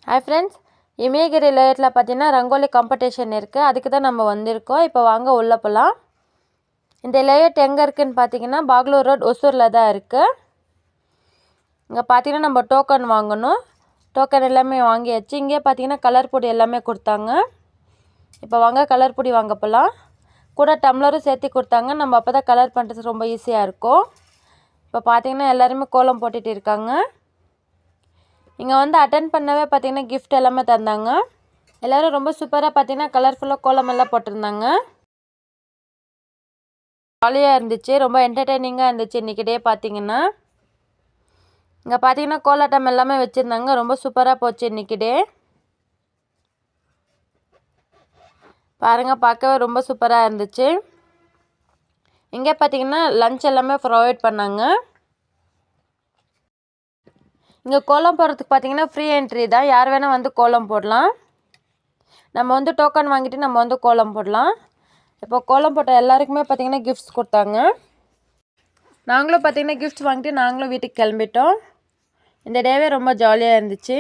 Hi friends, இமயகிரி லேயரில் பார்த்தீங்கன்னா rangoli competition இருக்குது. அதுக்கு தான் நம்ம வந்திருக்கோம். இப்போ வாங்க உள்ளே போகலாம். இந்த லேயர் எங்கே இருக்குதுன்னு பார்த்தீங்கன்னா பாக்லூர் ரோட் ஒசூரில் தான் இருக்குது. இங்கே பார்த்தீங்கன்னா நம்ம டோக்கன் வாங்கணும். டோக்கன் எல்லாமே வாங்கியாச்சு. இங்கே பார்த்தீங்கன்னா கலர் பொடி எல்லாமே கொடுத்தாங்க. இப்போ வாங்க கலர் பொடி வாங்க போகலாம். கூட டம்ளரும் சேர்த்து கொடுத்தாங்க. நம்ம அப்போ தான் கலர் பண்ணுறது ரொம்ப ஈஸியாக இருக்கும். இப்போ பார்த்தீங்கன்னா எல்லாருமே கோலம் போட்டுட்டு இருக்காங்க. இங்கே வந்து அட்டன் பண்ணவே பார்த்தீங்கன்னா கிஃப்ட் எல்லாமே தந்தாங்க. எல்லோரும் ரொம்ப சூப்பராக பார்த்தீங்கன்னா கலர்ஃபுல்லாக கோலம் எல்லாம் போட்டிருந்தாங்க. ஜாலியாக இருந்துச்சு, ரொம்ப என்டர்டெய்னிங்காக இருந்துச்சு இன்றைக்கி டே பார்த்தீங்கன்னா. இங்கே பார்த்தீங்கன்னா கோலாட்டம் எல்லாமே வச்சுருந்தாங்க. ரொம்ப சூப்பராக போச்சு இன்றைக்கி டே. பாருங்கள், பார்க்கவே ரொம்ப சூப்பராக இருந்துச்சு. இங்கே பார்த்தீங்கன்னா லஞ்ச் எல்லாமே ப்ரொவைட் பண்ணாங்க. இங்கே கோலம் போடுறதுக்கு பார்த்தீங்கன்னா ஃப்ரீ என்ட்ரி தான். யார் வேணால் வந்து கோலம் போடலாம். நம்ம வந்து டோக்கன் வாங்கிட்டு நம்ம வந்து கோலம் போடலாம். இப்போ கோலம் போட்ட எல்லாருக்குமே பார்த்தீங்கன்னா கிஃப்ட்ஸ் கொடுத்தாங்க. நாங்களும் பார்த்தீங்கன்னா கிஃப்ட்ஸ் வாங்கிட்டு நாங்களும் வீட்டுக்கு கிளம்பிட்டோம். இந்த டேவே ரொம்ப ஜாலியாக இருந்துச்சு.